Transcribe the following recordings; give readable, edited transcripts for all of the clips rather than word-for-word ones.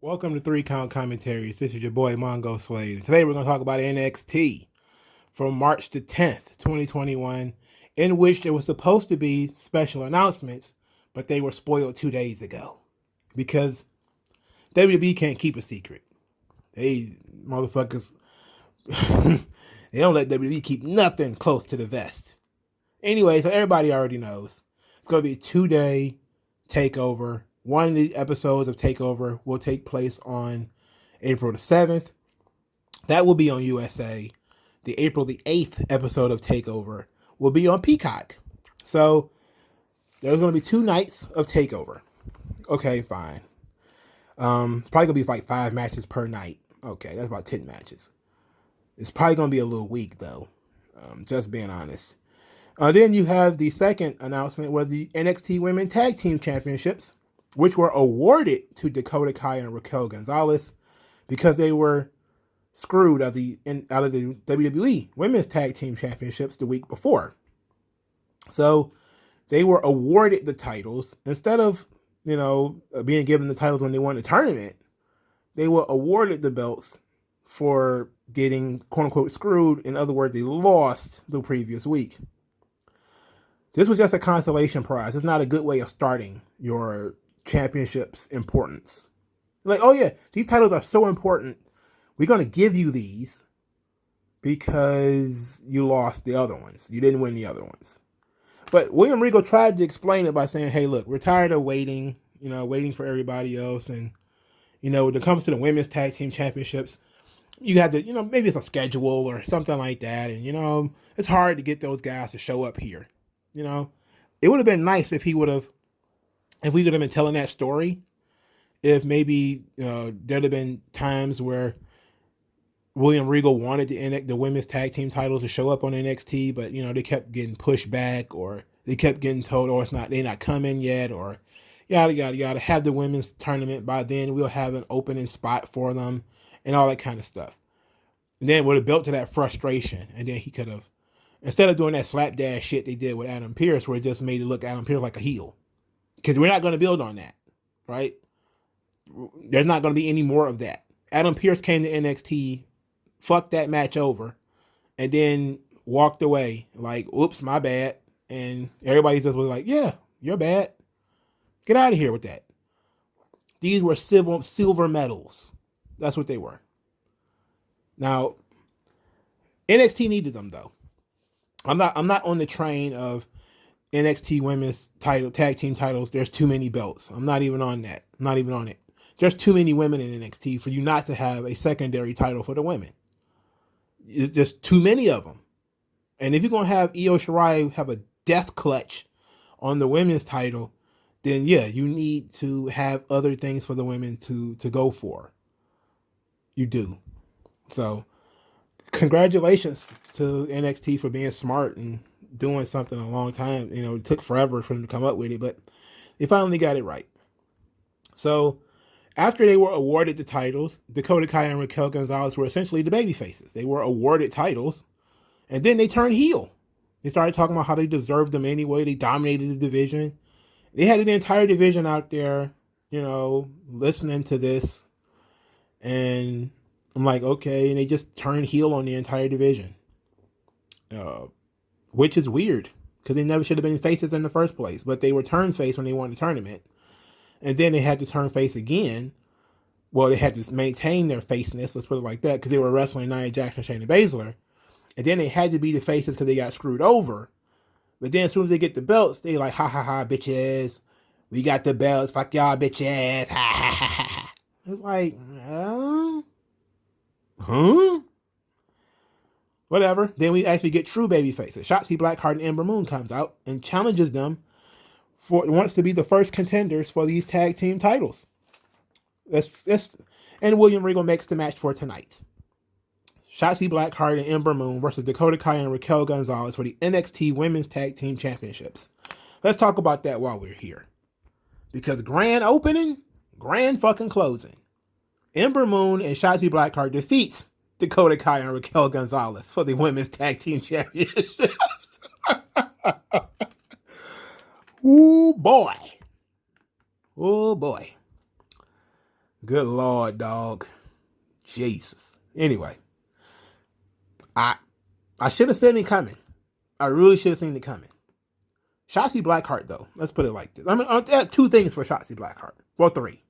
Welcome to 3 Count Commentaries. This is your boy Mongo Slade. Today we're going to talk about NXT from March the 10th, 2021, in which there was supposed to be special announcements, but they were spoiled 2 days ago because WWE can't keep a secret. They motherfuckers, they don't let WWE keep nothing close to the vest. Anyway, so everybody already knows. It's going to be a 2-day takeover. One of the episodes of TakeOver will take place on April the 7th. That will be on USA. The April the 8th episode of TakeOver will be on Peacock. So there's going to be 2 nights of TakeOver. Okay, fine. It's probably going to be like 5 matches per night. Okay, that's about 10 matches. It's probably going to be a little weak, though. Just being honest. Then you have the second announcement where the NXT Women Tag Team Championships, which were awarded to Dakota Kai and Raquel Gonzalez because they were screwed out of the WWE Women's Tag Team Championships the week before. So they were awarded the titles instead of, being given the titles when they won the tournament. They were awarded the belts for getting quote unquote screwed. In other words, they lost the previous week. This was just a consolation prize. It's not a good way of starting your championship's importance. Like, oh yeah, these titles are so important. We're going to give you these because you lost the other ones. You didn't win the other ones. But William Regal tried to explain it by saying, hey, look, we're tired of waiting, waiting for everybody else. And, when it comes to the women's tag team championships, you have to, maybe it's a schedule or something like that. And, it's hard to get those guys to show up here. It would have been nice if we could have been telling that story. If maybe there'd have been times where William Regal wanted the women's tag team titles to show up on NXT, but they kept getting pushed back, or they kept getting told, "Oh, they're not coming yet," or yada yada yada. Have the women's tournament by then. We'll have an opening spot for them, and all that kind of stuff. And then it would have built to that frustration, and then he could have, instead of doing that slapdash shit they did with Adam Pearce, where it just made it look Adam Pearce like a heel. Because we're not going to build on that, right? There's not going to be any more of that. Adam Pearce came to NXT, fucked that match over, and then walked away like, oops, my bad. And everybody just was like, yeah, you're bad. Get out of here with that. These were silver medals. That's what they were. Now, NXT needed them, though. I'm not on the train of NXT women's tag team titles. There's too many belts. I'm not even on that. I'm not even on it. There's too many women in NXT for you not to have a secondary title for the women. It's just too many of them. And if you're going to have Io Shirai have a death clutch on the women's title, then yeah, you need to have other things for the women to go for. You do. So congratulations to NXT for being smart and doing something a long time. It took forever for them to come up with it, but they finally got it right. So after they were awarded the titles, Dakota Kai and Raquel Gonzalez were essentially the baby faces. They were awarded titles, and then they turned heel. They started talking about how they deserved them anyway. They dominated the division. They had an entire division out there, listening to this. And I'm like, okay. And they just turned heel on the entire division. Which is weird, because they never should have been faces in the first place. But they were turned face when they won the tournament. And then they had to turn face again. Well, they had to maintain their faceness, let's put it like that, because they were wrestling Nia Jax and Shayna Baszler. And then they had to be the faces because they got screwed over. But then as soon as they get the belts, they like, ha ha ha, bitches. We got the belts, fuck y'all, bitches. Ha ha ha ha. It's like, huh? Whatever. Then we actually get true baby faces. Shotzi Blackheart and Ember Moon comes out and challenges them wants to be the first contenders for these tag team titles. And William Regal makes the match for tonight. Shotzi Blackheart and Ember Moon versus Dakota Kai and Raquel Gonzalez for the NXT Women's Tag Team Championships. Let's talk about that while we're here. Because grand opening, grand fucking closing. Ember Moon and Shotzi Blackheart defeat Dakota Kai and Raquel Gonzalez for the Women's Tag Team Championships. Ooh, boy. Oh, boy. Good Lord, dog. Jesus. Anyway, I should have seen it coming. I really should have seen it coming. Shotzi Blackheart, though. Let's put it like this. I mean, I have two things for Shotzi Blackheart. Well, three.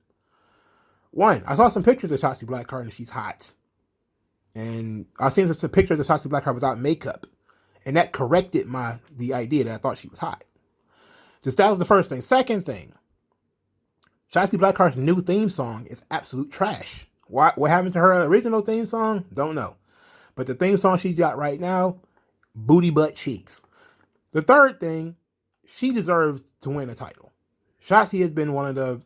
One, I saw some pictures of Shotzi Blackheart and she's hot. And I seen some pictures of Shotzi Blackheart without makeup. And that corrected the idea that I thought she was hot. Just that was the first thing. Second thing, Shotzi Blackheart's new theme song is absolute trash. What happened to her original theme song? Don't know. But the theme song she's got right now, booty butt cheeks. The third thing, she deserves to win a title. Shotzi has been one of the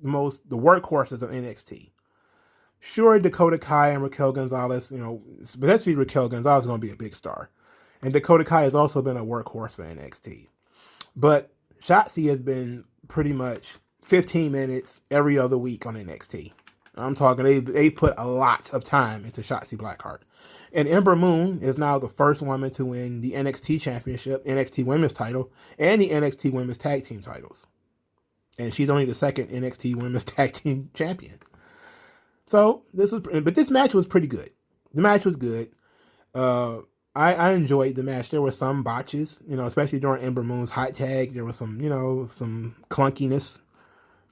workhorses of NXT. Sure, Dakota Kai and Raquel Gonzalez, especially Raquel Gonzalez is going to be a big star. And Dakota Kai has also been a workhorse for NXT. But Shotzi has been pretty much 15 minutes every other week on NXT. I'm talking, they put a lot of time into Shotzi Blackheart. And Ember Moon is now the first woman to win the NXT Championship, NXT Women's title, and the NXT Women's Tag Team titles. And she's only the second NXT Women's Tag Team Champion. So, this match was pretty good. The match was good. I enjoyed the match. There were some botches, especially during Ember Moon's hot tag. There was some clunkiness.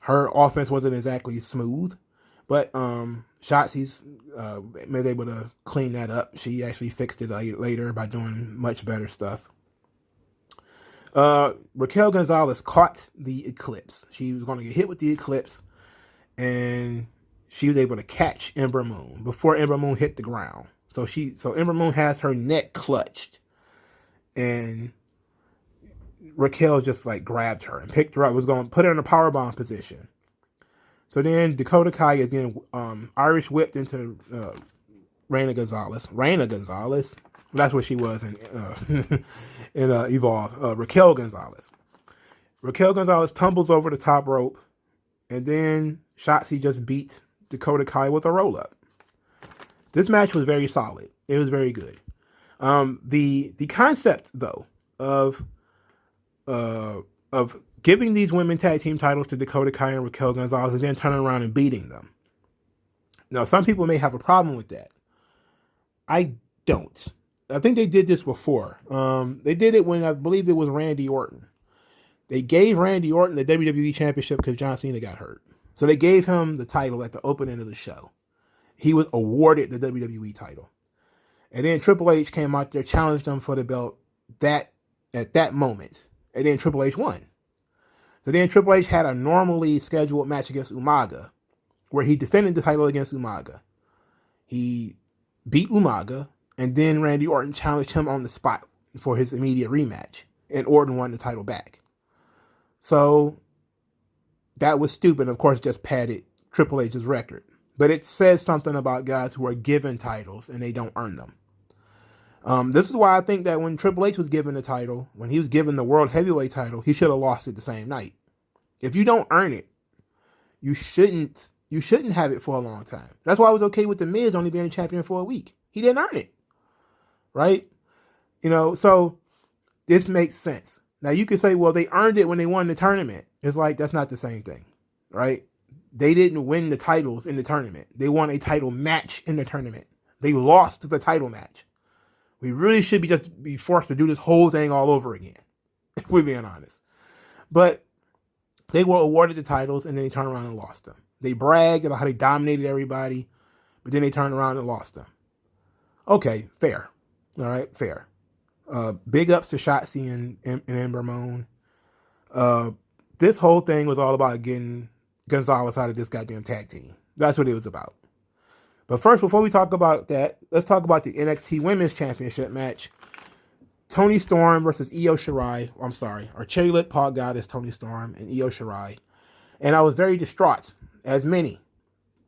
Her offense wasn't exactly smooth. But Shotzi's was able to clean that up. She actually fixed it later by doing much better stuff. Raquel Gonzalez caught the Eclipse. She was going to get hit with the Eclipse, and she was able to catch Ember Moon before Ember Moon hit the ground. So Ember Moon has her neck clutched, and Raquel just grabbed her and picked her up. Was going to put her in a powerbomb position. So then Dakota Kai is getting Irish whipped into Reina Gonzalez. Reina Gonzalez, that's what she was in Evolve. Raquel Gonzalez. Raquel Gonzalez tumbles over the top rope, and then Shotzi just beat Dakota Kai with a roll up. This match was very solid. It was very good. The concept though of giving these women tag team titles to Dakota Kai and Raquel Gonzalez and then turning around and beating them. Now, some people may have a problem with that. I don't. I think they did this before. They did it when I believe it was Randy Orton. They gave Randy Orton the WWE Championship because John Cena got hurt. So they gave him the title at the opening of the show. He was awarded the WWE title. And then Triple H came out there, challenged him for the belt at that moment. And then Triple H won. So then Triple H had a normally scheduled match against Umaga, where he defended the title against Umaga. He beat Umaga, and then Randy Orton challenged him on the spot for his immediate rematch, and Orton won the title back. So that was stupid. Of course, just padded Triple H's record. But it says something about guys who are given titles and they don't earn them. This is why I think that when Triple H was given the title, when he was given the World Heavyweight title, he should have lost it the same night. If you don't earn it, you shouldn't have it for a long time. That's why I was okay with The Miz only being a champion for a week. He didn't earn it. Right? So this makes sense. Now you could say, well, they earned it when they won the tournament. It's that's not the same thing. Right? They didn't win the titles in the tournament. They won a title match in the tournament. They lost the title match. We really should be forced to do this whole thing all over again, if we're being honest. But they were awarded the titles, and then they turned around and lost them. They bragged about how they dominated everybody, but then they turned around and lost them. Okay, fair. All right, fair. Big ups to Shotzi and Ember Moon. This whole thing was all about getting Gonzalez out of this goddamn tag team. That's what it was about. But first, before we talk about that, let's talk about the NXT Women's Championship match. Toni Storm versus Io Shirai. I'm sorry. Our cherry lit Paul goddess Toni Storm and Io Shirai. And I was very distraught, as many,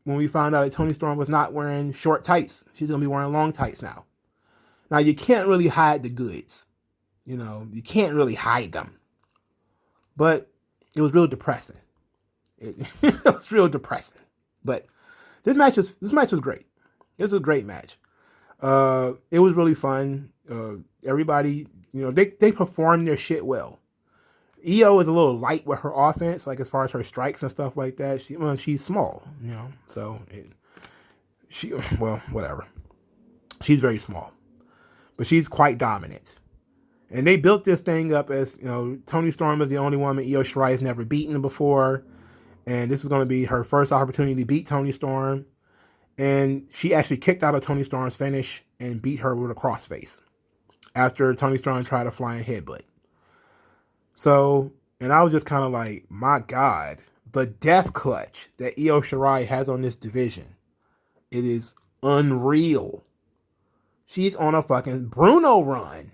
when we found out that Toni Storm was not wearing short tights. She's going to be wearing long tights now. Now, you can't really hide the goods. You can't really hide them. But it was real depressing. It was real depressing. But this match was great. It was a great match. It was really fun. Everybody, they performed their shit well. Io is a little light with her offense, like as far as her strikes and stuff like that. She's small, so whatever. She's very small, but she's quite dominant. And they built this thing up as, Toni Storm is the only woman Io Shirai has never beaten before. And this is going to be her first opportunity to beat Toni Storm. And she actually kicked out of Toni Storm's finish and beat her with a crossface after Toni Storm tried a flying headbutt. So, and I was just kind of like, my God, the death clutch that Io Shirai has on this division, it is unreal. She's on a fucking Bruno run.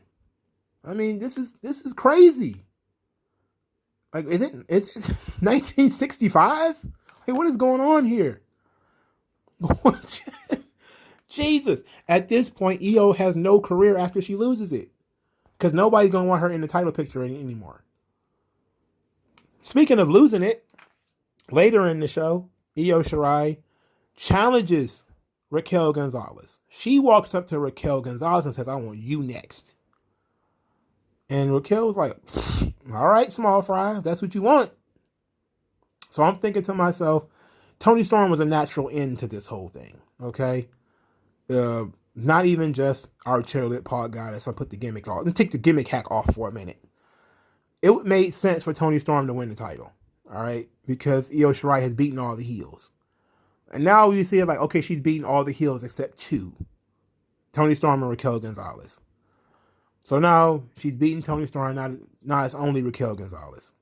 I mean, this is crazy. Like, is it 1965? Hey, what is going on here? Jesus. At this point, Io has no career after she loses it. Because nobody's going to want her in the title picture anymore. Speaking of losing it, later in the show, Io Shirai challenges Raquel Gonzalez. She walks up to Raquel Gonzalez and says, I want you next. And Raquel was like, all right, small fry, if that's what you want. So I'm thinking to myself, Toni Storm was a natural end to this whole thing, okay? Not even just our cheerlead pod goddess. I put the gimmick off and take the gimmick hack off for a minute. It made sense for Toni Storm to win the title, all right? Because Io Shirai has beaten all the heels. And now you see it like, okay, she's beaten all the heels except two. Toni Storm and Raquel Gonzalez. So now she's beaten Toni Storm. Now it's only Raquel Gonzalez.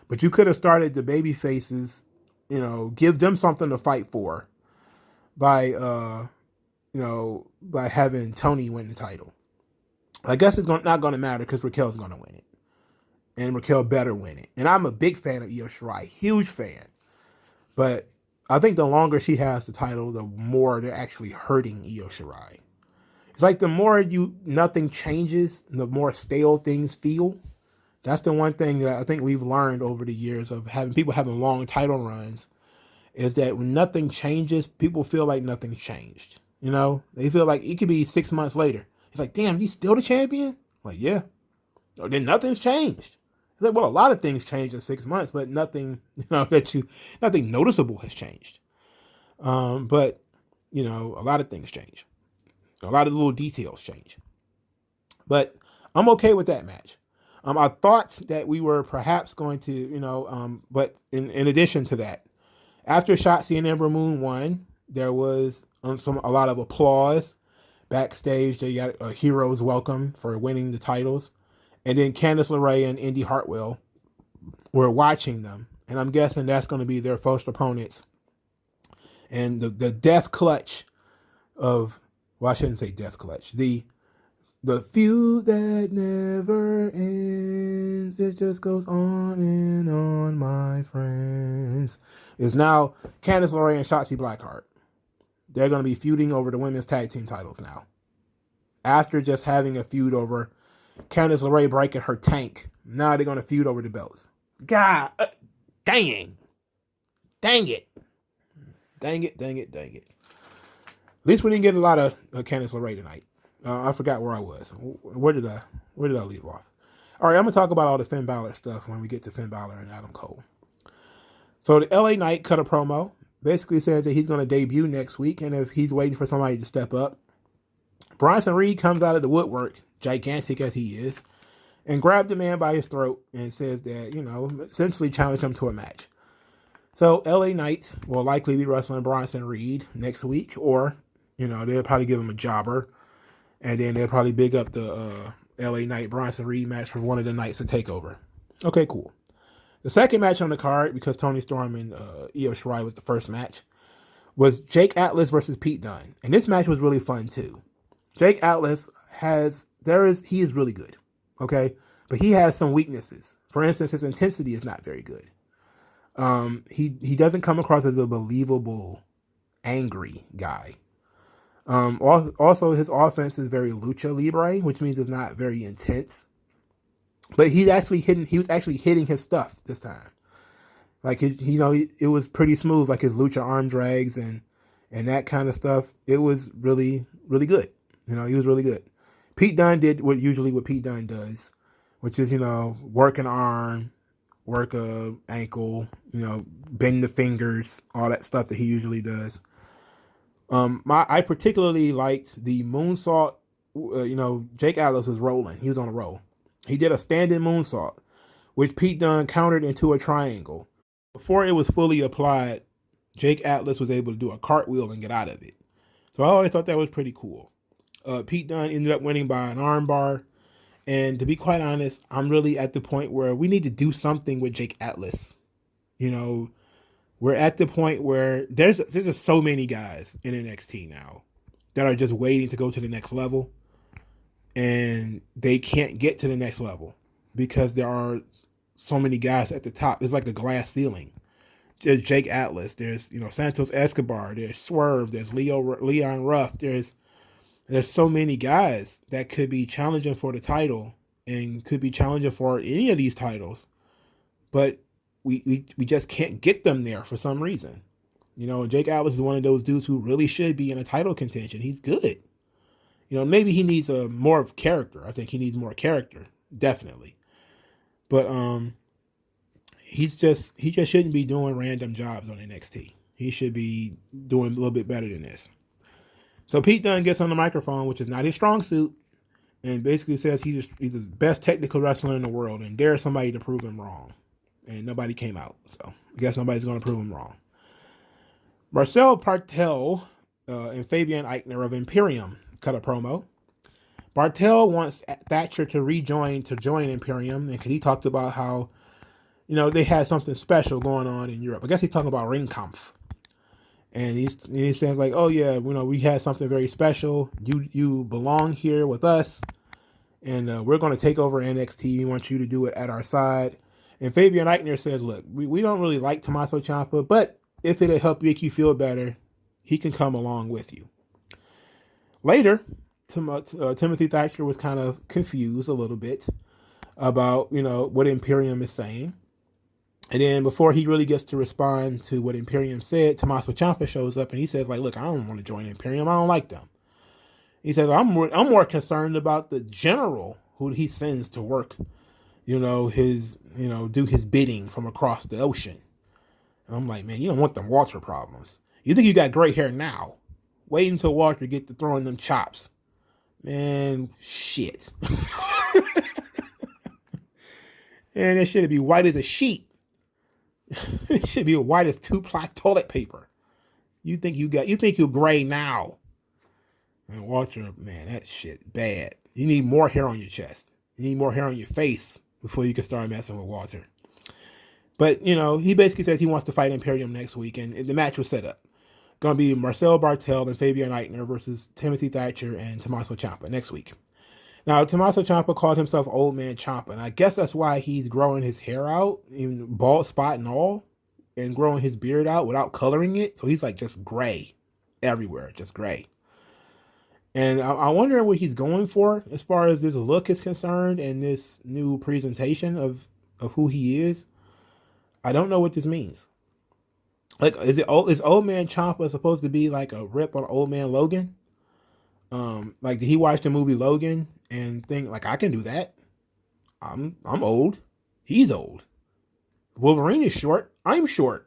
But you could have started the baby faces, give them something to fight for by having Toni win the title. I guess it's not going to matter because Raquel's going to win it. And Raquel better win it. And I'm a big fan of Io Shirai. Huge fan. But I think the longer she has the title, the more they're actually hurting Io Shirai. It's like the more nothing changes, the more stale things feel. That's the one thing that I think we've learned over the years of having long title runs, is that when nothing changes, people feel like nothing's changed. They feel like it could be 6 months later. It's like, damn, you still the champion? Like, yeah. Or then nothing's changed. It's like, well, a lot of things changed in 6 months, but nothing, nothing noticeable has changed. But a lot of things change. A lot of little details change. But I'm okay with that match. I thought that we were perhaps going to, but in addition to that, after Shotzi and Ember Moon won, there was a lot of applause backstage. They got a hero's welcome for winning the titles. And then Candice LeRae and Indy Hartwell were watching them. And I'm guessing that's going to be their first opponents. And the death clutch of, well, I shouldn't say death clutch. The feud that never ends, it just goes on and on, my friends, is now Candice LeRae and Shotzi Blackheart. They're going to be feuding over the women's tag team titles now. After just having a feud over Candice LeRae breaking her tank, now they're going to feud over the belts. God, dang it. At least we didn't get a lot of Candice LeRae tonight. I forgot where I was. Where did I leave off? All right, I'm going to talk about all the Finn Balor stuff when we get to Finn Balor and Adam Cole. So the LA Knight cut a promo. Basically says that he's going to debut next week, and if he's waiting for somebody to step up. Bronson Reed comes out of the woodwork, gigantic as he is, and grabs the man by his throat and says that, essentially challenge him to a match. So LA Knight will likely be wrestling Bronson Reed next week, or, they'll probably give him a jobber, and then they'll probably big up the LA Knight Bronson Reed match for one of the nights to take over. Okay, cool. The second match on the card, because Toni Storm and Io Shirai was the first match, was Jake Atlas versus Pete Dunne. And this match was really fun too. Jake Atlas he is really good. Okay? But he has some weaknesses. For instance, his intensity is not very good. He doesn't come across as a believable, angry guy. Also, his offense is very lucha libre, which means it's not very intense. But he was actually hitting his stuff this time. Like, it was pretty smooth, like his lucha arm drags and that kind of stuff. It was really, really good. He was really good. Pete Dunne did what Pete Dunne does, which is, work an arm, work a ankle, bend the fingers, all that stuff that he usually does. I particularly liked the moonsault. Jake Atlas was rolling. He was on a roll. He did a standing moonsault, which Pete Dunne countered into a triangle. Before it was fully applied, Jake Atlas was able to do a cartwheel and get out of it. So I always thought that was pretty cool. Pete Dunne ended up winning by an armbar. And to be quite honest, I'm really at the point where we need to do something with Jake Atlas. We're at the point where there's just so many guys in NXT now that are just waiting to go to the next level. And they can't get to the next level because there are so many guys at the top. It's like a glass ceiling. There's Jake Atlas. There's, Santos Escobar. There's Swerve. There's Leon Ruff. There's so many guys that could be challenging for the title and could be challenging for any of these titles. But we just can't get them there for some reason. Jake Atlas is one of those dudes who really should be in a title contention. He's good. Maybe he needs more of character. I think he needs more character, definitely. But he just shouldn't be doing random jobs on NXT. He should be doing a little bit better than this. So Pete Dunne gets on the microphone, which is not his strong suit, and basically says he's the best technical wrestler in the world and dares somebody to prove him wrong. And nobody came out, so I guess nobody's going to prove him wrong. Marcel, Partel, and Fabian Eichner of Imperium cut a promo. Partel wants Thatcher to join Imperium, and because he talked about how, they had something special going on in Europe. I guess he's talking about Ringkampf. And he says like, oh yeah, we had something very special. You belong here with us, and we're going to take over NXT. We want you to do it at our side. And Fabian Eichner says, look, we don't really like Tommaso Ciampa, but if it'll help make you feel better, he can come along with you. Later, Timothy Thatcher was kind of confused a little bit about, what Imperium is saying. And then before he really gets to respond to what Imperium said, Tommaso Ciampa shows up and he says, like, look, I don't want to join Imperium. I don't like them. He says, I'm more concerned about the general who he sends to work, do his bidding from across the ocean. And I'm like, man, you don't want them Walter problems. You think you got gray hair now. Wait until Walter get to throwing them chops. Man, shit. And that shit be white as a sheet. It should be white as 2-ply toilet paper. You think you're gray now. And Walter, man, that shit bad. You need more hair on your chest. You need more hair on your face before you can start messing with Walter. But, he basically says he wants to fight Imperium next week, and the match was set up. Going to be Marcel Bartel and Fabian Eichner versus Timothy Thatcher and Tommaso Ciampa next week. Now, Tommaso Ciampa called himself Old Man Ciampa, and I guess that's why he's growing his hair out, even bald spot and all, and growing his beard out without coloring it. So he's like just gray everywhere, just gray. And I wonder what he's going for as far as this look is concerned and this new presentation of who he is. I don't know what this means. Like, is Old Man Ciampa supposed to be like a rip on Old Man Logan? Like, did he watch the movie Logan and think like, I can do that? I'm old. He's old. Wolverine is short. I'm short.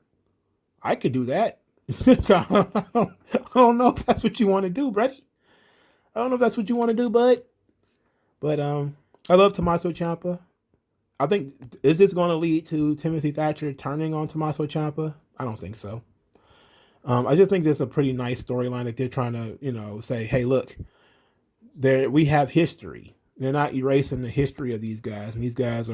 I could do that. I don't know if that's what you want to do, buddy. I don't know if that's what you want to do, bud. But I love Tommaso Ciampa. I think, is this going to lead to Timothy Thatcher turning on Tommaso Ciampa? I don't think so. I just think there's a pretty nice storyline that they're trying to, say, hey, look, we have history. They're not erasing the history of these guys. And these guys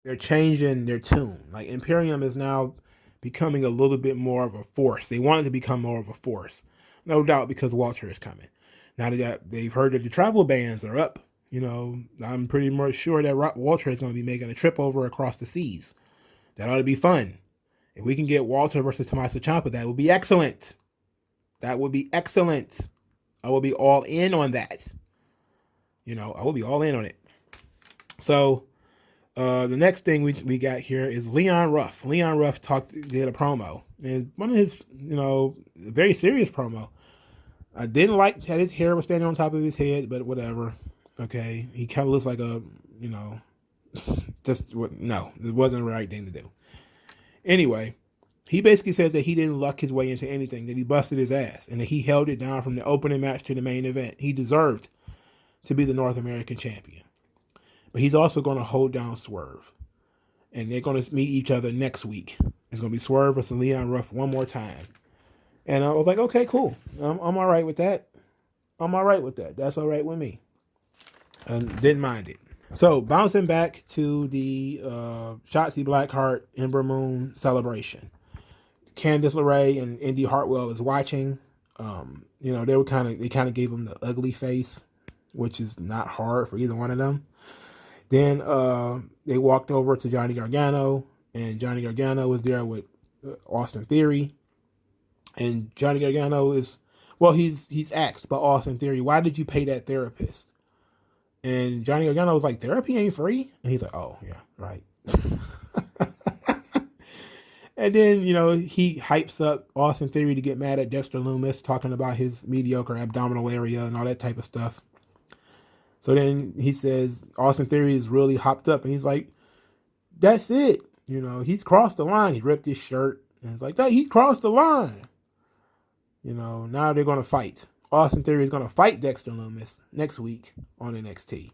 they're changing their tune. Like, Imperium is now becoming a little bit more of a force. They wanted to become more of a force. No doubt because Walter is coming. Now that they've heard that the travel bans are up, I'm pretty much sure that Walter is going to be making a trip over across the seas. That ought to be fun. If we can get Walter versus Tommaso Ciampa, that would be excellent. That would be excellent. I will be all in on that. I will be all in on it. So, the next thing we got here is Leon Ruff. Leon Ruff did a promo. And one of his, very serious promo. I didn't like that his hair was standing on top of his head, but whatever. Okay. He kind of looks like a No, it wasn't the right thing to do. Anyway, he basically says that he didn't luck his way into anything, that he busted his ass, and that he held it down from the opening match to the main event. He deserved to be the North American champion. But he's also going to hold down Swerve. And they're going to meet each other next week. It's going to be Swerve versus Leon Ruff one more time. And I was like, okay, cool. I'm all right with that. I'm all right with that. That's all right with me. And didn't mind it. So, bouncing back to the Shotzi Blackheart Ember Moon celebration. Candice LeRae and Indy Hartwell is watching. They kind of gave them the ugly face, which is not hard for either one of them. Then they walked over to Johnny Gargano, and Johnny Gargano was there with Austin Theory. And Johnny Gargano he's asked by Austin Theory, why did you pay that therapist? And Johnny Gargano was like, therapy ain't free? And he's like, oh, yeah, right. And then, he hypes up Austin Theory to get mad at Dexter Lumis, talking about his mediocre abdominal area and all that type of stuff. So then he says Austin Theory is really hopped up, and he's like, that's it. He's crossed the line. He ripped his shirt, and it's like, hey, he crossed the line. Now they're going to fight. Austin Theory is going to fight Dexter Lumis next week on NXT.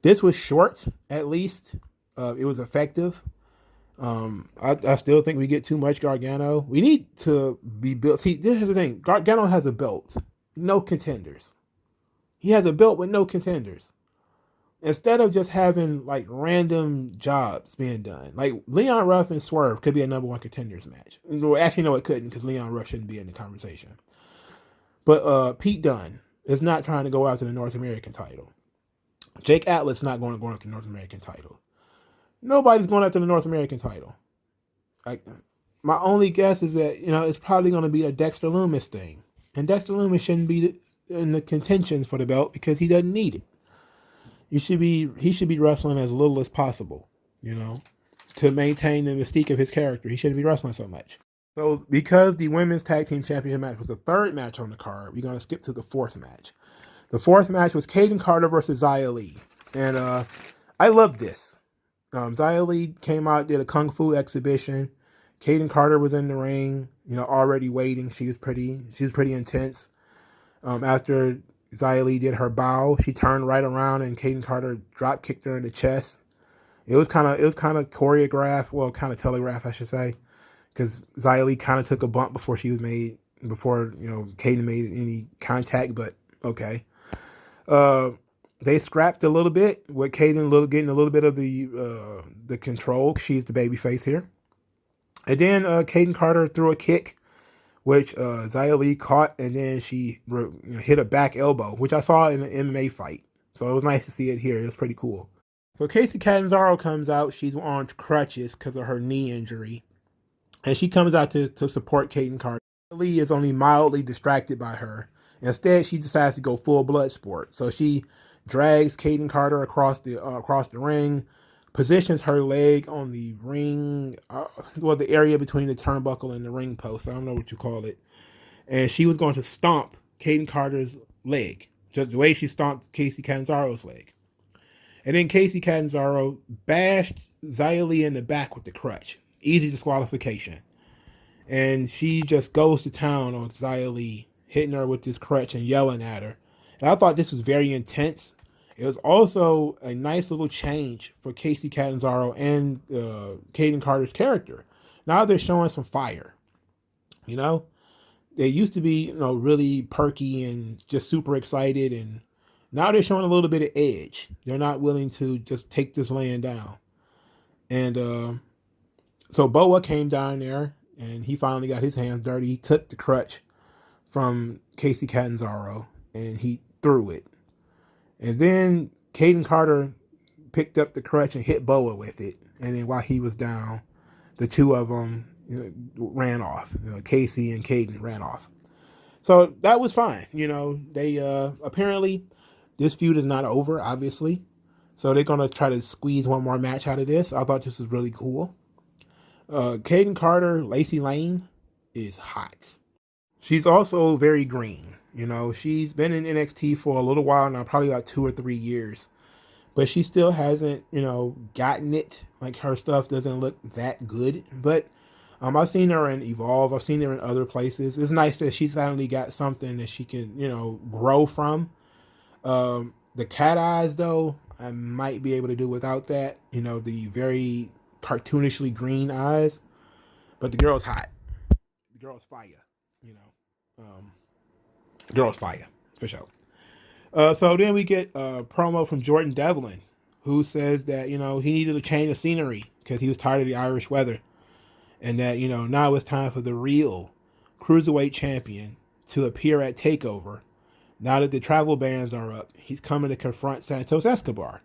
This was short, at least. It was effective. I still think we get too much Gargano. We need to be built. See, this is the thing. Gargano has a belt. No contenders. He has a belt with no contenders. Instead of just having like random jobs being done. Like Leon Ruff and Swerve could be a number one contenders match. Actually, no, it couldn't, because Leon Ruff shouldn't be in the conversation. But Pete Dunne is not trying to go after the North American title. Jake Atlas not going to go after the North American title. Nobody's going after the North American title. My only guess is that, it's probably going to be a Dexter Lumis thing. And Dexter Lumis shouldn't be in the contention for the belt because he doesn't need it. He should be wrestling as little as possible, to maintain the mystique of his character. He shouldn't be wrestling so much. So because the Women's Tag Team Championship match was the third match on the card, we're going to skip to the fourth match. The fourth match was Caden Carter versus Xia Lee. And I love this. Xia Lee came out, did a Kung Fu exhibition. Caden Carter was in the ring, already waiting. She was pretty intense. After Xia Lee did her bow, she turned right around and Caden Carter drop kicked her in the chest. It was kind of choreographed, kind of telegraphed, I should say, because Xia Lee kind of took a bump before Caden made any contact. But okay, they scrapped a little bit with Caden getting a little bit of the control. She's the baby face here, and then Caden Carter threw a kick, which Xia Lee caught, and then she hit a back elbow, which I saw in an MMA fight. So it was nice to see it here. It was pretty cool. So Kacy Catanzaro comes out. She's on crutches because of her knee injury. And she comes out to support Caden Carter. Lee is only mildly distracted by her. Instead, she decides to go full blood sport. So she drags Caden Carter across the ring, positions her leg on the ring, the area between the turnbuckle and the ring post. I don't know what you call it. And she was going to stomp Caden Carter's leg, just the way she stomped Kacy Catanzaro's leg. And then Kacy Catanzaro bashed Xia Lee in the back with the crutch. Easy disqualification. And she just goes to town on Xia Lee, hitting her with this crutch and yelling at her. And I thought this was very intense. It was also a nice little change for Kacy Catanzaro and Caden Carter's character. Now they're showing some fire. They used to be, really perky and just super excited, and now they're showing a little bit of edge. They're not willing to just take this laying down. And so Boa came down there, and he finally got his hands dirty. He took the crutch from Kacy Catanzaro, and he threw it. And then Caden Carter picked up the crutch and hit Boa with it. And then while he was down, the two of them ran off. Kacy and Caden ran off. So that was fine. They apparently this feud is not over, obviously. So they're going to try to squeeze one more match out of this. I thought this was really cool. Caden Carter, Lacey Lane, is hot. She's also very green. She's been in NXT for a little while now, probably about 2 or 3 years. but she still hasn't, gotten it. Like her stuff doesn't look that good. But I've seen her in Evolve. I've seen her in other places. It's nice that she's finally got something that she can, grow from. The cat eyes, though, I might be able to do without that. The very cartoonishly green eyes. But the girl's hot. The girl's fire. The girl's fire for sure. So then we get a promo from Jordan Devlin, who says that he needed a change of scenery because he was tired of the Irish weather, and that now it's time for the real cruiserweight champion to appear at Takeover. Now that the travel bans are up, he's coming to confront Santos Escobar,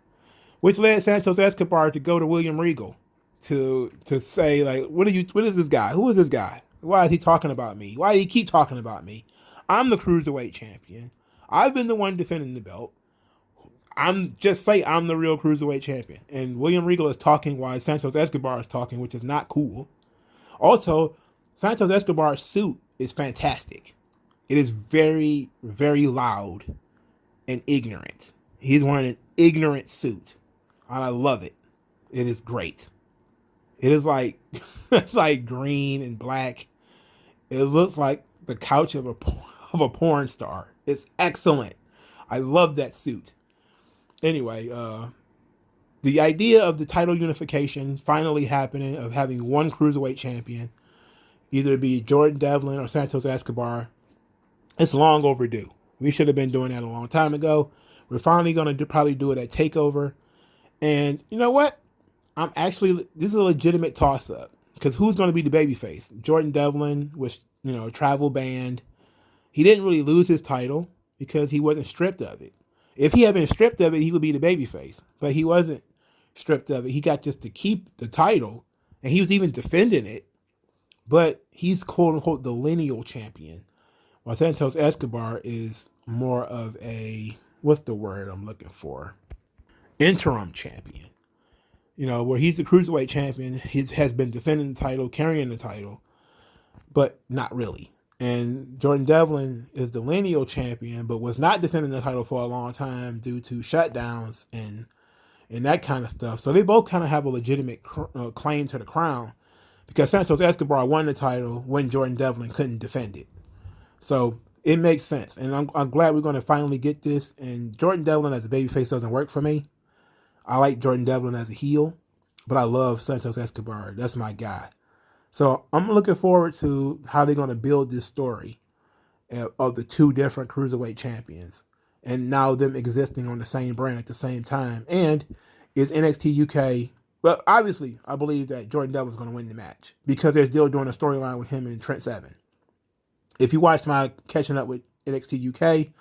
which led Santos Escobar to go to William Regal to say, like, what is this guy? Who is this guy? Why is he talking about me? Why do he keep talking about me? I'm the cruiserweight champion. I've been the one defending the belt. I'm the real cruiserweight champion. And William Regal is talking while Santos Escobar is talking, which is not cool. Also, Santos Escobar's suit is fantastic. It is very, very loud and ignorant. He's wearing an ignorant suit, and I love it. It is great. It is like it's like green and black. It looks like the couch of a porn star. It's excellent. I love that suit. Anyway, the idea of the title unification finally happening, of having one cruiserweight champion, either be Jordan Devlin or Santos Escobar, it's long overdue. We should have been doing that a long time ago. We're finally going to probably do it at TakeOver. And you know what? This is a legitimate toss-up. Because who's going to be the babyface? Jordan Devlin was, travel banned. He didn't really lose his title because he wasn't stripped of it. If he had been stripped of it, he would be the babyface. But he wasn't stripped of it. He got just to keep the title. And he was even defending it. But he's quote-unquote the lineal champion. While Santos Escobar is more of a, what's the word I'm looking for? Interim champion. Where he's the cruiserweight champion. He has been defending the title, carrying the title, but not really. And Jordan Devlin is the lineal champion, but was not defending the title for a long time due to shutdowns and that kind of stuff. So they both kind of have a legitimate claim to the crown because Santos Escobar won the title when Jordan Devlin couldn't defend it. So it makes sense. And I'm glad we're going to finally get this. And Jordan Devlin as a babyface doesn't work for me. I like Jordan Devlin as a heel, but I love Santos Escobar. That's my guy. So I'm looking forward to how they're going to build this story of the two different cruiserweight champions and now them existing on the same brand at the same time. And is NXT UK... Well, obviously, I believe that Jordan Devlin's going to win the match because they're still doing a storyline with him and Trent Seven. If you watched my catching up with NXT UK,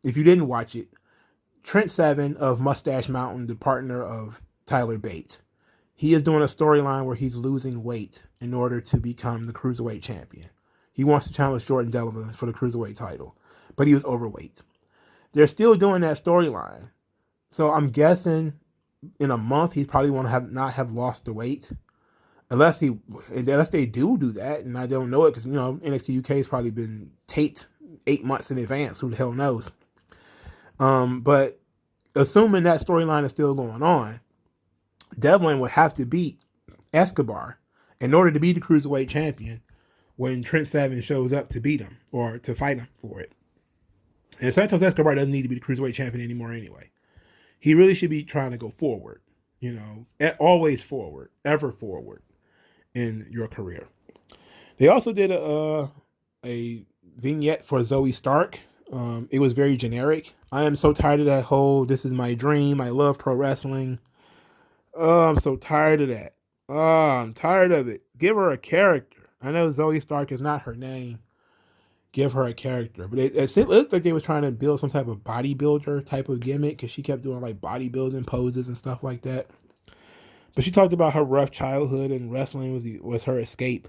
if you didn't watch it, Trent Seven of Mustache Mountain, the partner of Tyler Bates, he is doing a storyline where he's losing weight in order to become the cruiserweight champion. He wants to challenge Jordan Devlin for the cruiserweight title, but he was overweight. They're still doing that storyline. So I'm guessing in a month, he probably won't not have lost the weight. Unless they do that, and I don't know it because, NXT UK has probably been taped 8 months in advance. Who the hell knows? But assuming that storyline is still going on, Devlin would have to beat Escobar in order to be the cruiserweight champion when Trent Seven shows up to beat him or to fight him for it. And Santos Escobar doesn't need to be the cruiserweight champion anymore anyway. He really should be trying to go forward, always forward, ever forward in your career. They also did a vignette for Zoe Stark. It was very generic. I am so tired of that whole, this is my dream, I love pro wrestling. Oh, I'm so tired of that. Oh, I'm tired of it. Give her a character. I know Zoe Stark is not her name. Give her a character. But it looked like they were trying to build some type of bodybuilder type of gimmick because she kept doing like bodybuilding poses and stuff like that. But she talked about her rough childhood and wrestling was her escape.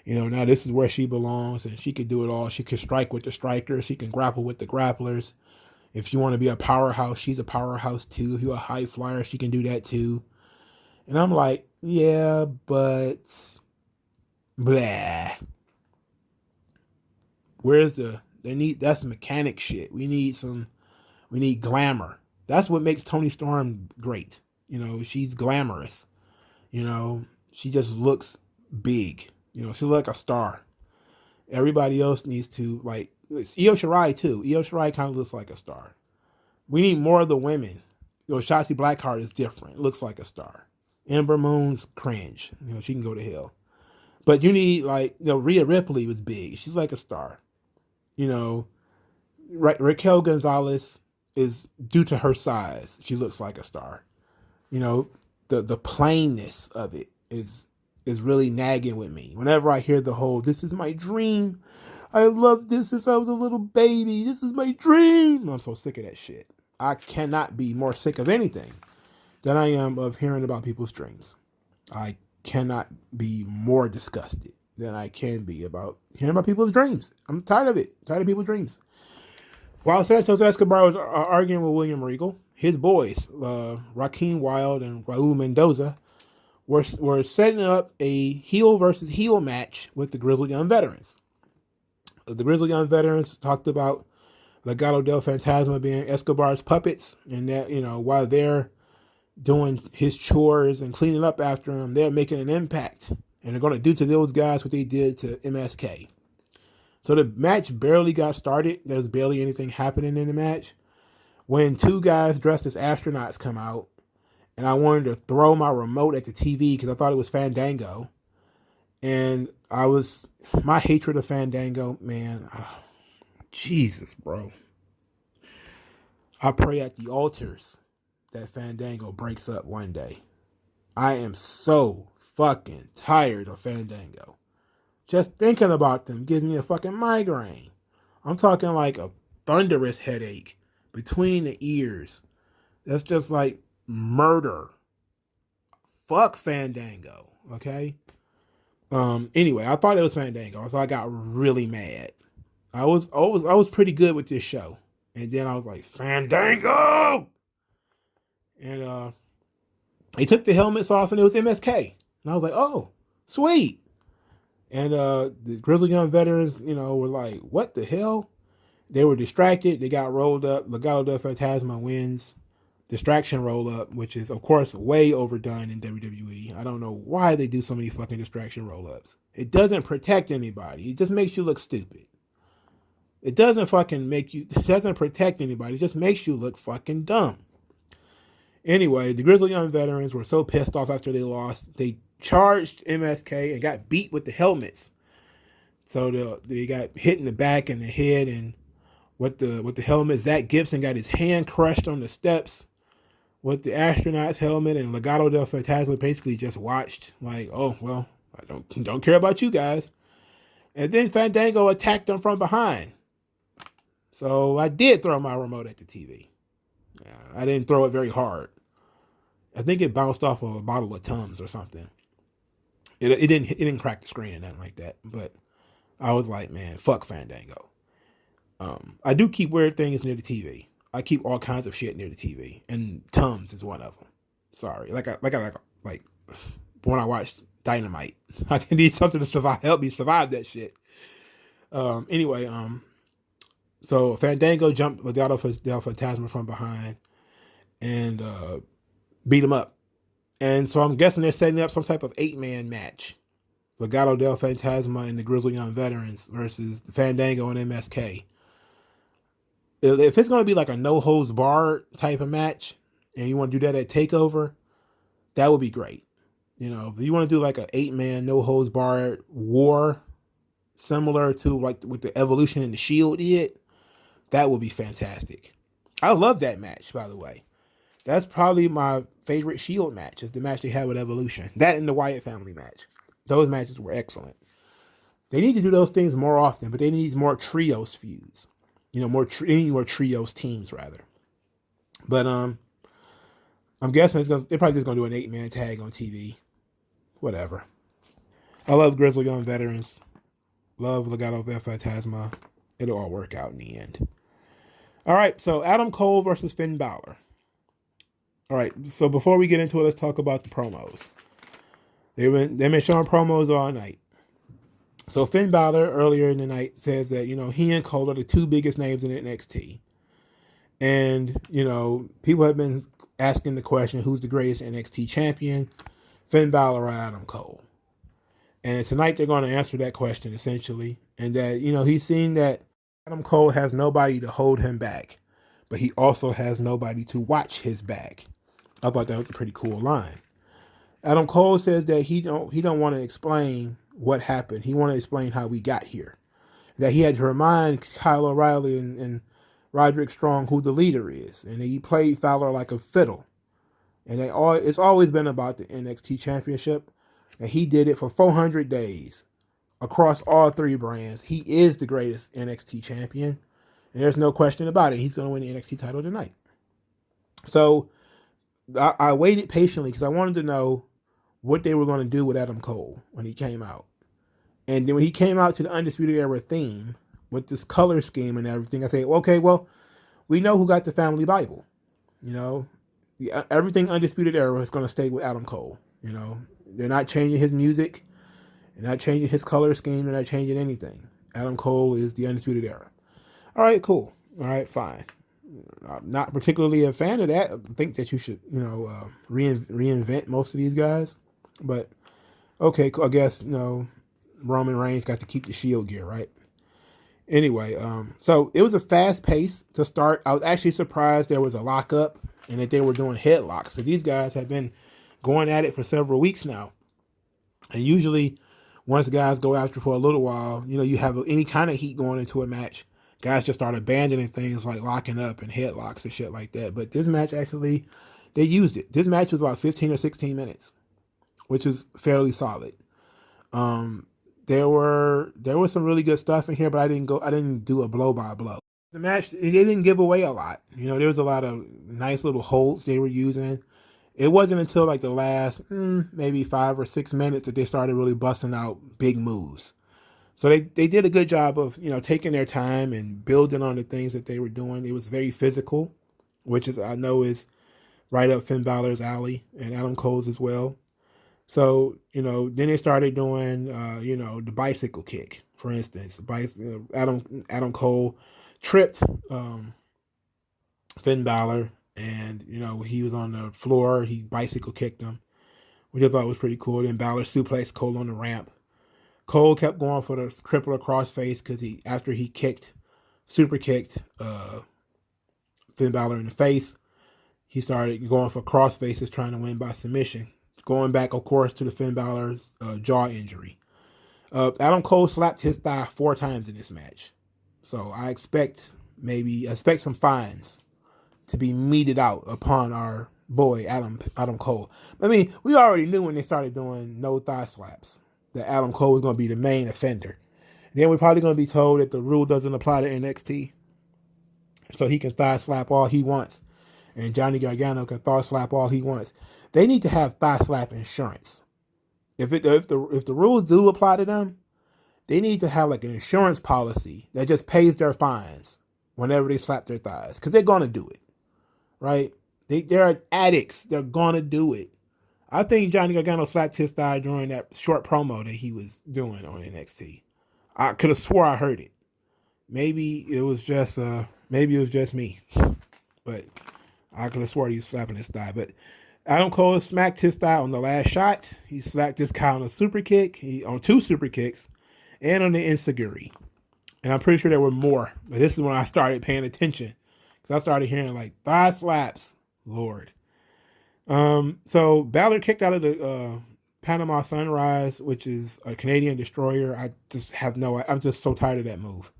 Now this is where she belongs and she could do it all. She can strike with the strikers. She can grapple with the grapplers. If you want to be a powerhouse, she's a powerhouse too. If you're a high flyer, she can do that too. And I'm like, yeah, but blah. Where's that's mechanic shit. We need glamour. That's what makes Toni Storm great. She's glamorous. She just looks big. She looks like a star. Everybody else needs to, like, it's Io Shirai too. Io Shirai kind of looks like a star. We need more of the women. Shotzi Blackheart is different. Looks like a star. Ember Moon's cringe. She can go to hell. But you need, like, Rhea Ripley was big. She's like a star. Raquel Gonzalez is, due to her size, she looks like a star. The plainness of it is really nagging with me. Whenever I hear the whole, this is my dream. I love this since I was a little baby. This is my dream. I'm so sick of that shit. I cannot be more sick of anything than I am of hearing about people's dreams. I cannot be more disgusted than I can be about hearing about people's dreams. I'm tired of it. Tired of people's dreams. While Santos Escobar was arguing with William Regal, his boys, Raheem Wild and Raul Mendoza, were setting up a heel versus heel match with the Grizzled Young Veterans. The Grizzled Young Veterans talked about Legado del Fantasma being Escobar's puppets, and that, while they're doing his chores and cleaning up after him, they're making an impact, and they're going to do to those guys what they did to MSK. So the match barely got started. There's barely anything happening in the match when two guys dressed as astronauts come out, and I wanted to throw my remote at the TV because I thought it was Fandango. And my hatred of Fandango, man, Jesus, bro. I pray at the altars that Fandango breaks up one day. I am so fucking tired of Fandango. Just thinking about them gives me a fucking migraine. I'm talking like a thunderous headache between the ears. That's just like murder. Fuck Fandango, okay? Anyway, I thought it was Fandango, so I got really mad. I was pretty good with this show. And then I was like, Fandango! And they took the helmets off and it was MSK. And I was like, oh, sweet. And the Grizzled Young Veterans, were like, what the hell? They were distracted. They got rolled up. Legado del Fantasma wins. Distraction roll up, which is, of course, way overdone in WWE. I don't know why they do so many fucking distraction roll ups. It doesn't protect anybody. It just makes you look stupid. It doesn't protect anybody. It just makes you look fucking dumb. Anyway, the Grizzled Young Veterans were so pissed off after they lost. They charged MSK and got beat with the helmets. So they got hit in the back and the head, and with the helmet, Zach Gibson got his hand crushed on the steps with the astronaut's helmet, and Legado del Fantasma basically just watched, like, oh, well, I don't care about you guys. And then Fandango attacked them from behind. So I did throw my remote at the TV. I didn't throw it very hard. I think it bounced off of a bottle of Tums or something. It didn't crack the screen or nothing like that. But I was like, man, fuck Fandango. I do keep weird things near the TV. I keep all kinds of shit near the TV, and Tums is one of them. Sorry, like when I watched Dynamite, I need something to help me survive that shit. Anyway, so Fandango jumped Legado del Fantasma from behind and beat him up. And so I'm guessing they're setting up some type of 8-man match. Legado del Fantasma and the Grizzled Young Veterans versus Fandango and MSK. If it's going to be like a no-holds-barred type of match, and you want to do that at TakeOver, that would be great. If you want to do like an 8-man no-holds-barred war, similar to like with the Evolution and the Shield did, that would be fantastic. I love that match, by the way. That's probably my favorite Shield match, is the match they had with Evolution. That and the Wyatt family match. Those matches were excellent. They need to do those things more often, but they need more trios feuds. More trios teams, rather. But I'm guessing they're probably just going to do an 8-man tag on TV. Whatever. I love Grizzled Young Veterans. Love Legado del Fantasma. It'll all work out in the end. All right, so Adam Cole versus Finn Balor. All right, so before we get into it, let's talk about the promos. They've been showing promos all night. So Finn Balor earlier in the night says that, he and Cole are the two biggest names in NXT. And, people have been asking the question, who's the greatest NXT champion? Finn Balor or Adam Cole? And tonight they're going to answer that question essentially. And that, he's seen that Adam Cole has nobody to hold him back, but he also has nobody to watch his back. I thought that was a pretty cool line. Adam Cole says that he don't want to explain what happened. He want to explain how we got here. That he had to remind Kyle O'Reilly and Roderick Strong who the leader is, and he played Fowler like a fiddle. And it's always been about the NXT Championship, and he did it for 400 days across all three brands. He is the greatest NXT champion, and there's no question about it. He's going to win the NXT title tonight. So I waited patiently because I wanted to know what they were going to do with Adam Cole when he came out. And then when he came out to the Undisputed Era theme with this color scheme and everything, I said, okay, well, we know who got the family Bible. Everything Undisputed Era is going to stay with Adam Cole. They're not changing his music. They're not changing his color scheme. They're not changing anything. Adam Cole is the Undisputed Era. All right, cool. All right, fine. I'm not particularly a fan of that. I think that you should, reinvent most of these guys. But, okay, I guess, Roman Reigns got to keep the Shield gear, right? Anyway, so it was a fast pace to start. I was actually surprised there was a lockup and that they were doing headlocks. So these guys have been going at it for several weeks now. And usually, once guys go after for a little while, you have any kind of heat going into a match, guys just start abandoning things like locking up and headlocks and shit like that. But this match actually, they used it. This match was about 15 or 16 minutes, which is fairly solid. There was some really good stuff in here, but I didn't do a blow by blow. The match, they didn't give away a lot. There was a lot of nice little holds they were using. It wasn't until like the last maybe 5 or 6 minutes that they started really busting out big moves. So they did a good job of, taking their time and building on the things that they were doing. It was very physical, which I know is right up Finn Balor's alley and Adam Cole's as well. So, then they started doing, the bicycle kick, for instance. Adam Cole tripped Finn Balor, and, he was on the floor. He bicycle kicked him, which I thought was pretty cool. Then Balor suplexed Cole on the ramp. Cole kept going for the crippler crossface because after he super kicked Finn Balor in the face, he started going for crossfaces trying to win by submission. Going back, of course, to the Finn Balor's jaw injury. Adam Cole slapped his thigh 4 times in this match. So I expect some fines to be meted out upon our boy, Adam Cole. I mean, we already knew when they started doing no thigh slaps that Adam Cole was going to be the main offender. Then we're probably going to be told that the rule doesn't apply to NXT. So he can thigh slap all he wants. And Johnny Gargano can thigh slap all he wants. They need to have thigh slap insurance. If the rules do apply to them, they need to have like an insurance policy that just pays their fines whenever they slap their thighs, because they're gonna do it, right? They're addicts. They're gonna do it. I think Johnny Gargano slapped his thigh during that short promo that he was doing on NXT. I could have swore I heard it. Maybe it was just me, but I could have swore he was slapping his thigh. But Adam Cole smacked his thigh on the last shot. He slapped this guy on a super kick, on 2 super kicks, and on the enziguri. And I'm pretty sure there were more. But this is when I started paying attention, because I started hearing like thigh slaps. Lord. So Balor kicked out of the Panama Sunrise, which is a Canadian destroyer. I'm just so tired of that move.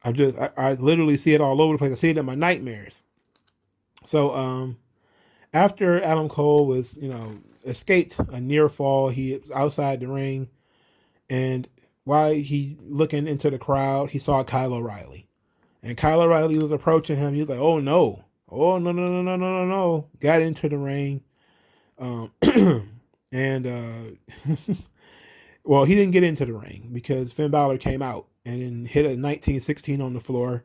I literally see it all over the place. I see it in my nightmares. So, after Adam Cole was, escaped a near fall, he was outside the ring, and while he looking into the crowd, he saw Kyle O'Reilly, and Kyle O'Reilly was approaching him. He was like, "Oh no, no!" Got into the ring, and well, he didn't get into the ring because Finn Balor came out and then hit a 1916 on the floor.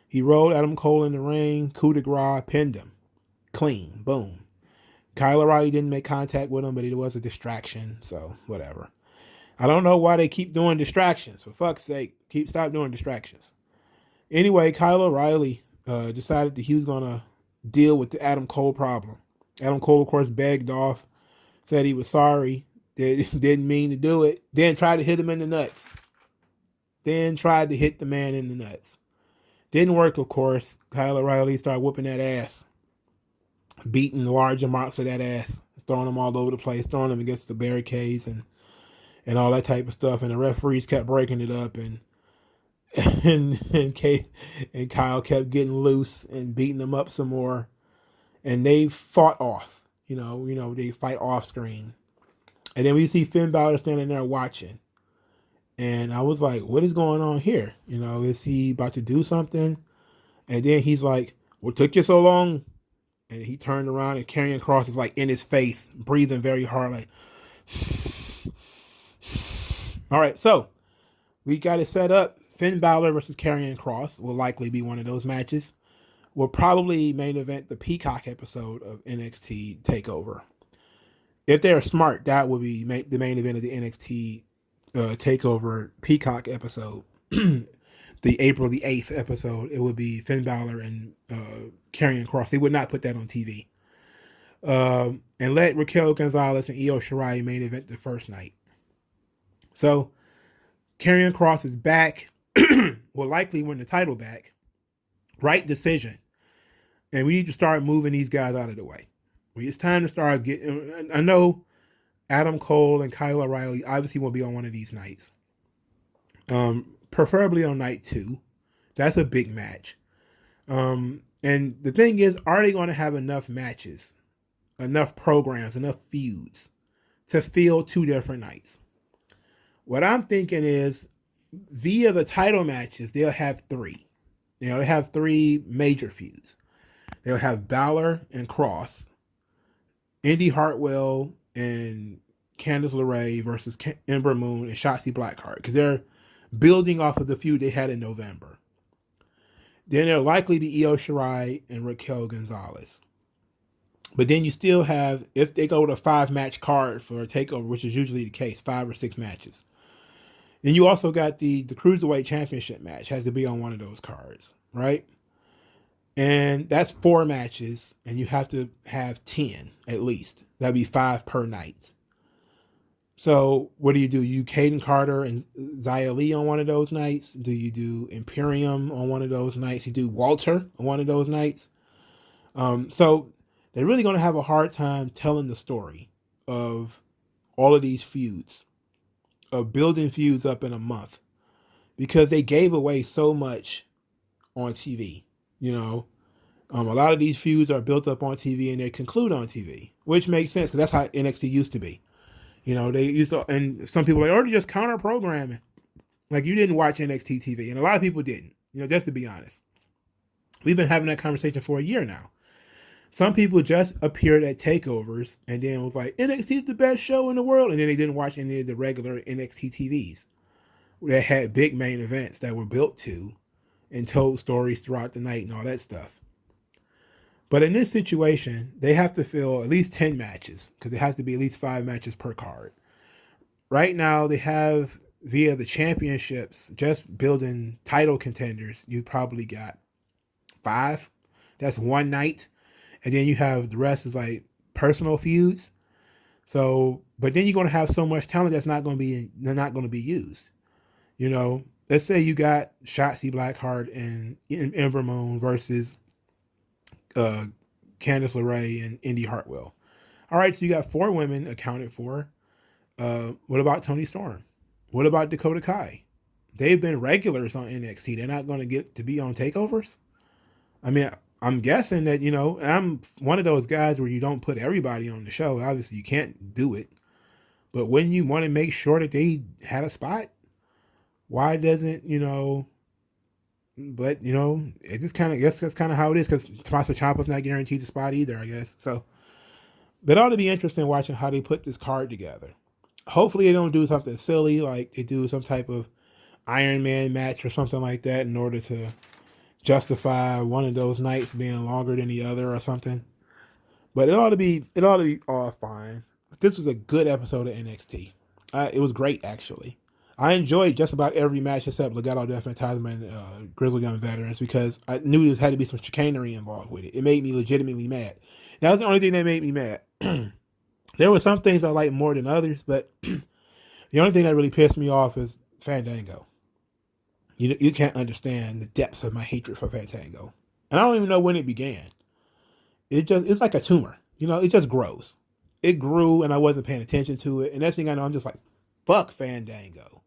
He rolled Adam Cole in the ring, coup de grace, pinned him. Clean. Boom. Kyle O'Reilly didn't make contact with him, but it was a distraction, so whatever. I don't know why they keep doing distractions. For fuck's sake, stop doing distractions. Anyway, Kyle O'Reilly decided that he was going to deal with the Adam Cole problem. Adam Cole, of course, begged off, said he was sorry, didn't mean to do it, then tried to hit him in the nuts. Then tried to hit the man in the nuts. Didn't work, of course. Kyle O'Reilly started whooping that ass, beating large amounts of that ass, throwing them all over the place, throwing them against the barricades and all that type of stuff. And the referees kept breaking it up, and Kyle kept getting loose and beating them up some more. And they fought off. They fight off screen. And then we see Finn Balor standing there watching. And I was like, what is going on here? Is he about to do something? And then he's like, what took you so long? And he turned around and Carrion Cross is like in his face, breathing very hard, like. All right, so we got it set up. Finn Balor versus Carrion Cross will likely be one of those matches. Will probably main event the Peacock episode of NXT TakeOver. If they're smart, that would be the main event of the NXT TakeOver Peacock episode. The April the 8th episode, it would be Finn Balor and Carrion Cross. They would not put that on TV. And let Raquel Gonzalez and Io Shirai main event the first night. So, Carrion Cross is back. Will likely win the title back. Right decision. And we need to start moving these guys out of the way. It's time to start getting... I know Adam Cole and Kyle O'Reilly obviously will be on one of these nights. Preferably on night 2. That's a big match. And the thing is, are they going to have enough matches, enough programs, enough feuds to fill 2 different nights? What I'm thinking is, via the title matches, they'll have 3. They have 3 major feuds. They'll have Balor and Cross, Indy Hartwell and Candice LeRae versus Ember Moon and Shotzi Blackheart, because they're building off of the feud they had in November. Then there'll likely be Io Shirai and Raquel Gonzalez. But then you still have, if they go with a 5-match card for a TakeOver, which is usually the case, 5 or 6 matches. Then you also got the Cruiserweight Championship match, has to be on one of those cards, right? And that's 4 matches, and you have to have 10 at least. That'd be 5 per night. So what do? You Caden Carter and Xia Lee on one of those nights? Do you do Imperium on one of those nights? You do Walter on one of those nights? So they're really going to have a hard time telling the story of all of these feuds, of building feuds up in a month, because they gave away so much on TV. A lot of these feuds are built up on TV and they conclude on TV, which makes sense because that's how NXT used to be. They used to, and some people are like, oh, they're just counter programming. Like, you didn't watch NXT TV, and a lot of people didn't. Just to be honest, we've been having that conversation for a year now. Some people just appeared at takeovers and then was like, NXT is the best show in the world. And then they didn't watch any of the regular NXT TVs that had big main events that were built to and told stories throughout the night and all that stuff. But in this situation, they have to fill at least 10 matches because there has to be at least 5 matches per card. Right now, they have, via the championships, just building title contenders, you probably got 5. That's one night. And then you have the rest is like personal feuds. So, but then you're going to have so much talent that's not going to be used. Let's say you got Shotzi Blackheart and Ember Moon versus Candice LeRae and Indy Hartwell. All right, so you got 4 women accounted for. What about Toni Storm? What about Dakota Kai? They've been regulars on NXT. They're not going to get to be on takeovers. I mean, I'm guessing that, I'm one of those guys where you don't put everybody on the show. Obviously, you can't do it. But when you want to make sure that they had a spot, why doesn't, but, it just kind of, guess that's kind of how it is, because Tommaso Ciampa's not guaranteed a spot either, I guess. So, but it ought to be interesting watching how they put this card together. Hopefully they don't do something silly, like they do some type of Iron Man match or something like that in order to justify one of those nights being longer than the other or something. But it ought to be all fine. This was a good episode of NXT. It was great, actually. I enjoyed just about every match except Legado del Fantasma and Grizzled Young Veterans because I knew there had to be some chicanery involved with it. It made me legitimately mad. That was the only thing that made me mad. There were some things I liked more than others, but the only thing that really pissed me off is Fandango. You can't understand the depths of my hatred for Fandango. And I don't even know when it began. It's like a tumor. It just grows. It grew and I wasn't paying attention to it. And next thing I know, I'm just like, fuck Fandango.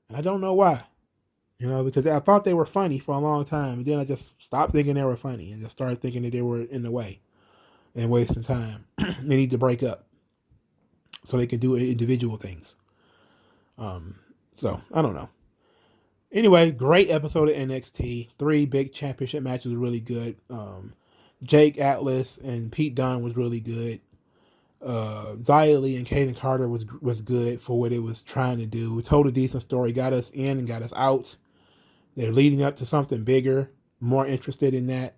And I don't know why. Because I thought they were funny for a long time. And then I just stopped thinking they were funny and just started thinking that they were in the way and wasting time. They need to break up so they can do individual things. So I don't know. Anyway, great episode of NXT. 3 big championship matches were really good. Jake Atlas and Pete Dunne was really good. Xia Lee and Caden Carter was good for what it was trying to do. Told a decent story, got us in and got us out. They're leading up to something bigger. More interested in that.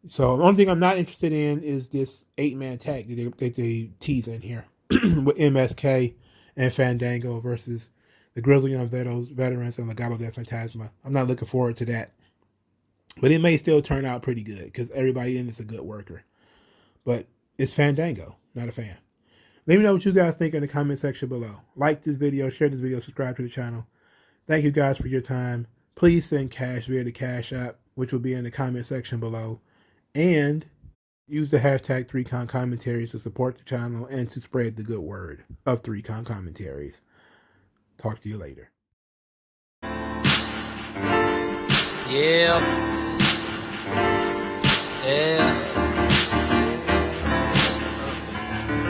So the only thing I'm not interested in is this 8-man tag that they tease in here with MSK and Fandango versus the Grizzled Young Veterans and Legado del Fantasma. I'm not looking forward to that. But it may still turn out pretty good because everybody in it's a good worker. But it's Fandango. Not a fan. Let me know what you guys think in the comment section below. Like this video, share this video, subscribe to the channel. Thank you guys for your time. Please send cash via the Cash App, which will be in the comment section below. And use the hashtag 3Con Commentaries to support the channel and to spread the good word of 3Con Commentaries. Talk to you later. Yeah.